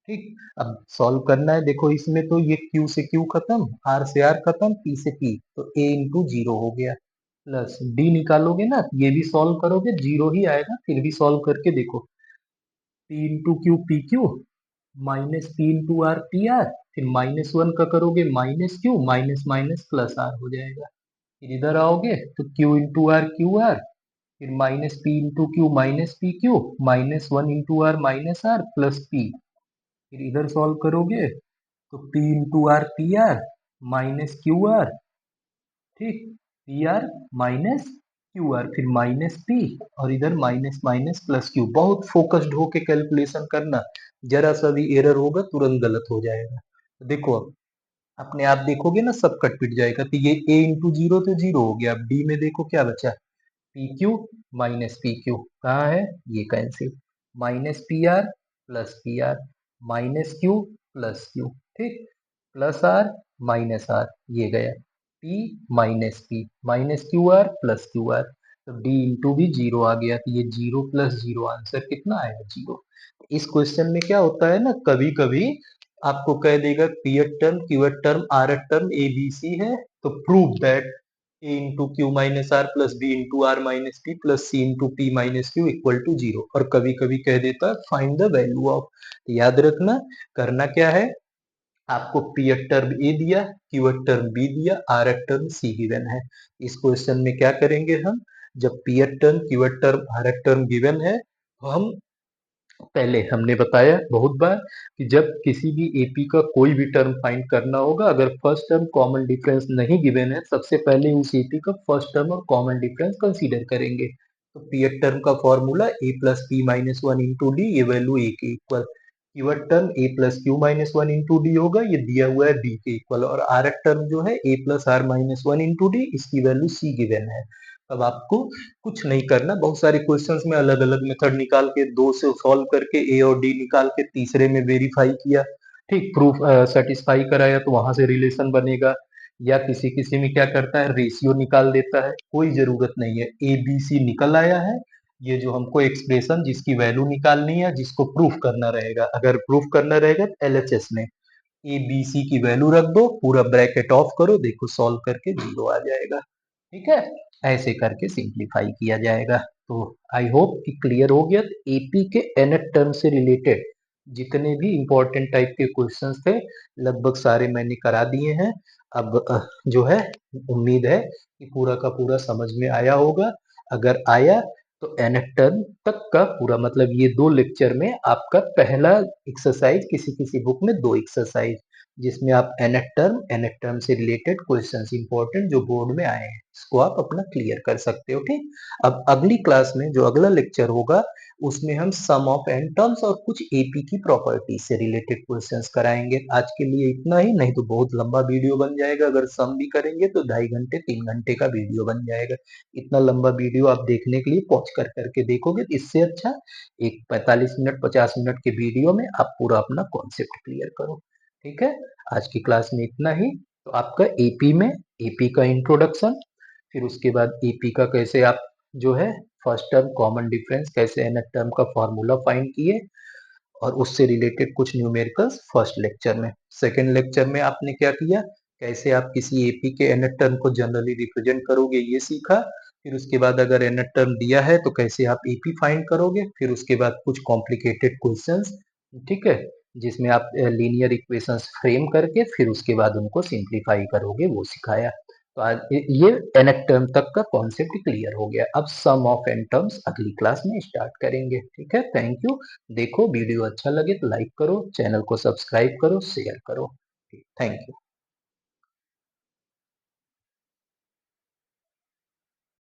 ठीक, अब सॉल्व करना है, देखो इसमें तो ये q से q खत्म, r से r खत्म, p से p, तो a इंटू जीरो हो गया, प्लस d निकालोगे ना, ये भी सॉल्व करोगे जीरो ही आएगा, फिर भी सॉल्व करके देखो, p into q p q minus p into r p r, फिर माइनस वन का करोगे minus q minus minus plus r हो जाएगा, फिर इधर आओगे तो q into r q r, फिर minus p into q minus p q minus one into r minus r plus p, फिर इधर सॉल्व करोगे तो p into r p r minus q r, ठीक, p r minus q r, फिर minus P और इधर minus minus plus Q. बहुत focused होके कैलकुलेशन करना, जरा सा भी एरर होगा तुरंत गलत हो जाएगा। तो देखो अब अपने आप देखोगे ना सब कट पिट जाएगा, तो ये a इंटू जीरो तो जीरो हो गया, अब d में देखो क्या बचा P q minus p Q, कहाँ है ये cancel, minus P R plus P r minus Q plus Q, ठीक, प्लस आर माइनस आर ये गया, P minus P minus q are plus Q R, तो डी इंटू भी zero आ गया, तो ये जीरो प्लस जीरो आंसर कितना आएगा जीरो। इस क्वेश्चन में क्या होता है ना, कभी कभी आपको कह देगा pth term qth term r term a b c है, तो prove that a into q minus r plus b into r minus p plus c into p minus q equal to zero, और कभी कभी कह देता है find the value of. याद रखना करना क्या है, आपको पी टर्म ए दिया, क्यू टर्म बी दिया, आर टर्म सी गिवन है। इस क्वेश्चन में क्या करेंगे हम, जब p term q term r term given है तो हम पहले हमने बताया बहुत बार कि जब किसी भी एपी का कोई भी टर्म फाइंड करना होगा, अगर फर्स्ट टर्म कॉमन डिफरेंस नहीं गिवन है, सबसे पहले उस एपी का फर्स्ट टर्म और कॉमन डिफरेंस कंसीडर करेंगे। तो पी टर्म का formula a plus p minus one into d, ये वैल्यू ए के equal, q term a plus q minus one into d होगा, ये दिया हुआ है बी के इक्वल, और आर टर्म जो है a plus r minus one into d, इसकी वैल्यू सी गिवन है। अब आपको कुछ नहीं करना, बहुत सारे क्वेश्चंस में अलग अलग मेथड निकाल के दो से सॉल्व करके ए और डी निकाल के तीसरे में वेरीफाई किया, ठीक, प्रूफ सेटिस्फाई कराया तो वहां से रिलेशन बनेगा, या किसी किसी में क्या करता है रेशियो निकाल देता है, कोई जरूरत नहीं है, ए बी सी निकल आया है, ये जो हमको एक्सप्रेशन जिसकी वैल्यू निकालनी है जिसको प्रूफ करना रहेगा, अगर प्रूफ करना रहेगा तो एलएचएस में ए बी सी की वैल्यू रख दो, पूरा ब्रैकेट ऑफ करो, देखो सॉल्व करके जीरो आ जाएगा। ठीक है, ऐसे करके सिंप्लीफाई किया जाएगा। तो आई होप कि क्लियर हो गया। एपी के एनएट टर्म से रिलेटेड जितने भी इंपॉर्टेंट टाइप के क्वेश्चंस थे लगभग सारे मैंने करा दिए हैं। अब जो है उम्मीद है कि पूरा का पूरा समझ में आया होगा। अगर आया तो एनएट टर्म तक का पूरा मतलब ये दो लेक्चर में आपका पहला एक्सरसाइज, किसी किसी बुक में दो एक्सरसाइज, जिसमें आप nth टर्म से रिलेटेड क्वेश्चंस इंपॉर्टेंट जो बोर्ड में आए हैं इसको आप अपना क्लियर कर सकते हो। ठीक, अब अगली क्लास में जो अगला लेक्चर होगा उसमें हम सम ऑफ n टर्म्स और कुछ एपी की प्रॉपर्टीज से रिलेटेड क्वेश्चंस कराएंगे। आज के लिए इतना ही, नहीं तो बहुत लंबा वीडियो बन जाएगा। अगर सम भी करेंगे तो 2.5 घंटे 3 घंटे का वीडियो बन जाएगा। इतना लंबा वीडियो आप देखने के लिए पॉज कर करके देखोगे तो इससे अच्छा एक 45 मिनट 50 मिनट के वीडियो में आप पूरा अपना कॉन्सेप्ट क्लियर करो। ठीक है, आज की क्लास में इतना ही। तो आपका एपी में एपी का इंट्रोडक्शन, फिर उसके बाद एपी का कैसे आप जो है फर्स्ट टर्म कॉमन डिफरेंस कैसे nth टर्म का फॉर्मूला फाइंड किए और उससे रिलेटेड कुछ न्यूमेरिकल्स फर्स्ट लेक्चर में। सेकेंड लेक्चर में आपने क्या किया, कैसे आप किसी एपी के nth टर्म को जनरली रिप्रेजेंट करोगे ये सीखा। फिर उसके बाद अगर nth टर्म दिया है तो कैसे आप एपी फाइंड करोगे। फिर उसके बाद कुछ कॉम्प्लिकेटेड क्वेश्चंस, ठीक है, जिसमें आप लीनियर इक्वेशंस फ्रेम करके फिर उसके बाद उनको सिंप्लीफाई करोगे वो सिखाया। तो आज ये nth टर्म तक का कॉन्सेप्ट क्लियर हो गया। अब सम ऑफ n टर्म्स अगली क्लास में स्टार्ट करेंगे। ठीक है, थैंक यू। देखो वीडियो अच्छा लगे तो लाइक करो, चैनल को सब्सक्राइब करो, शेयर करो। Thank you.